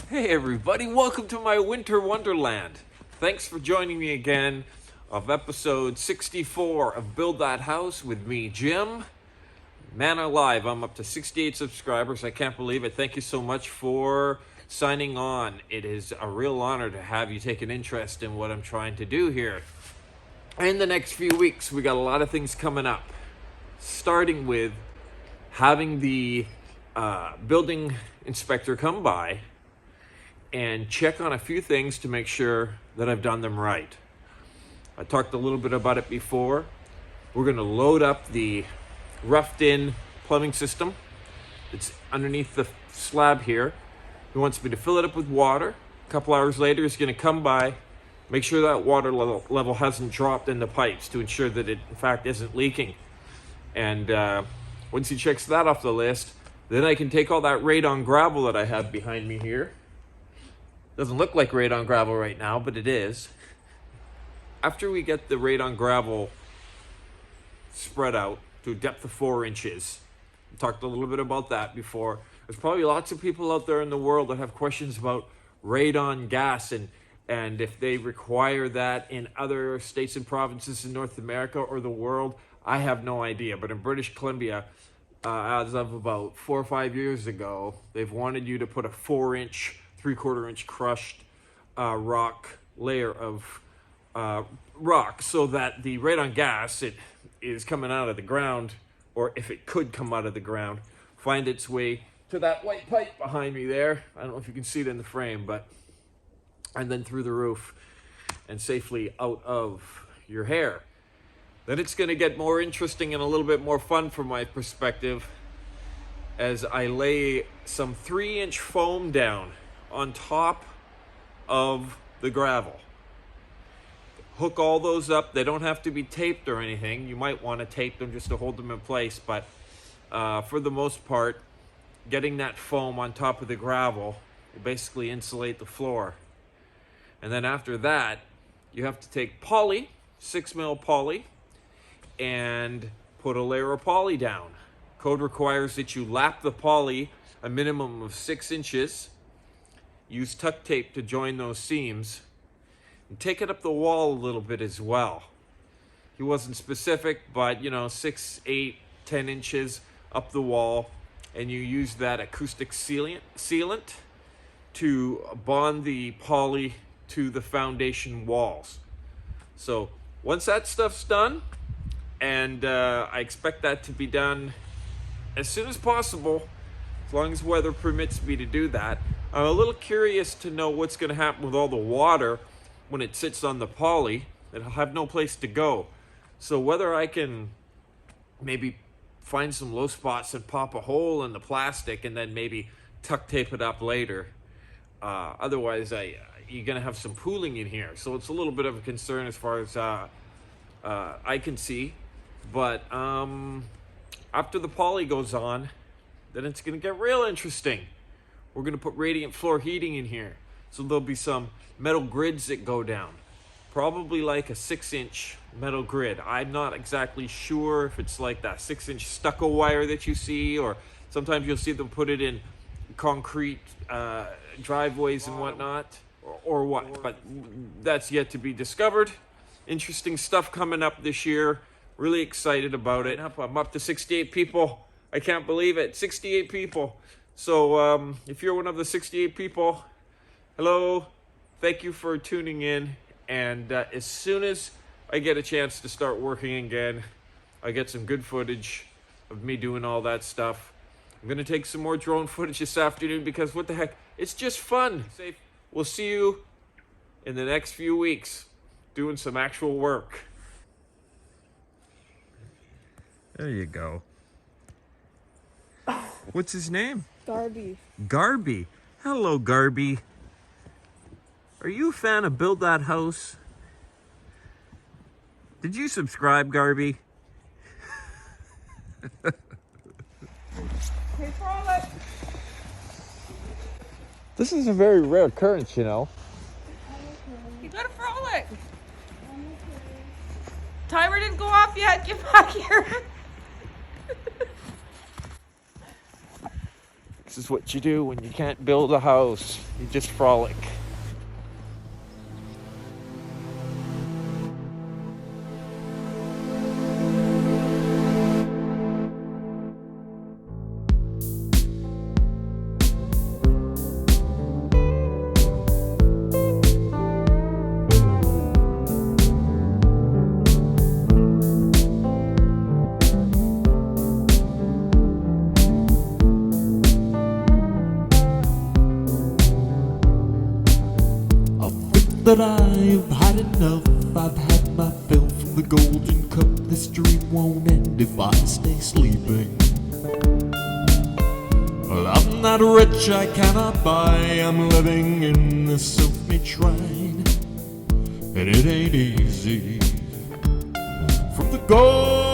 Hey everybody, welcome to my winter wonderland. Thanks for joining me again of episode 64 of Build That House with me, Jim. Man alive, I'm up to 68 subscribers. I can't believe it. Thank you so much for signing on. It is a real honor to have you take an interest in what I'm trying to do here. In the next few weeks, we got a lot of things coming up, starting with having the building inspector come by and check on a few things to make sure that I've done them right. I talked a little bit about it before. We're going to load up the roughed in plumbing system. It's underneath the slab here. He wants me to fill it up with water. A couple hours later, he's going to come by, make sure that water level hasn't dropped in the pipes to ensure that it, in fact, isn't leaking. And once he checks that off the list, then I can take all that radon gravel that I have behind me here. Doesn't look like radon gravel right now, but it is. After we get the radon gravel spread out to a depth of 4 inches, we talked a little bit about that before. There's probably lots of people out there in the world that have questions about radon gas and if they require that in other states and provinces in North America or the world. I have no idea, but in British Columbia, as of about 4 or 5 years ago, they've wanted you to put a 4-inch, 3/4 inch crushed rock layer of rock so that the radon gas, it is coming out of the ground, or if it could come out of the ground, find its way to that white pipe behind me there. I don't know if you can see it in the frame, but and then through the roof and safely out of your hair. Then it's going to get more interesting and a little bit more fun from my perspective as I lay some 3-inch foam down on top of the gravel. Hook all those up. They don't have to be taped or anything. You might want to tape them just to hold them in place, but for the most part, getting that foam on top of the gravel will basically insulate the floor. And then after that, you have to take poly, 6mm poly, and put a layer of poly down. Code requires that you lap the poly a minimum of 6 inches. Use tuck tape to join those seams. And take it up the wall a little bit as well. He wasn't specific, but 6, 8, 10 inches up the wall. And you use that acoustic sealant to bond the poly to the foundation walls. So once that stuff's done, and I expect that to be done as soon as possible, as long as weather permits me to do that. I'm a little curious to know what's going to happen with all the water when it sits on the poly. It'll have no place to go. So whether I can maybe find some low spots and pop a hole in the plastic and then maybe tuck tape it up later. Otherwise, you're going to have some pooling in here. So it's a little bit of a concern as far as I can see. But after the poly goes on, then it's going to get real interesting. We're going to put radiant floor heating in here. So there'll be some metal grids that go down. Probably like a 6-inch metal grid. I'm not exactly sure if it's like that 6-inch stucco wire that you see, or sometimes you'll see them put it in concrete driveways and whatnot, or what. But that's yet to be discovered. Interesting stuff coming up this year. Really excited about it. I'm up to 68 people. I can't believe it. 68 people. So if you're one of the 68 people, hello. Thank you for tuning in. And as soon as I get a chance to start working again, I get some good footage of me doing all that stuff. I'm going to take some more drone footage this afternoon because what the heck, it's just fun. We'll see you in the next few weeks doing some actual work. There you go. What's his name? Garby. Garby. Hello, Garby. Are you a fan of Build That House? Did you subscribe, Garby? Hey, Frolic. This is a very rare occurrence, You got a Frolic. Timer didn't go off yet. Get back here. This is what you do when you can't build a house. You just frolic. That I've had enough. I've had my fill from the golden cup. This dream won't end if I stay sleeping. Well, I'm not rich, I cannot buy. I'm living in the self-made shrine, and it ain't easy. From the gold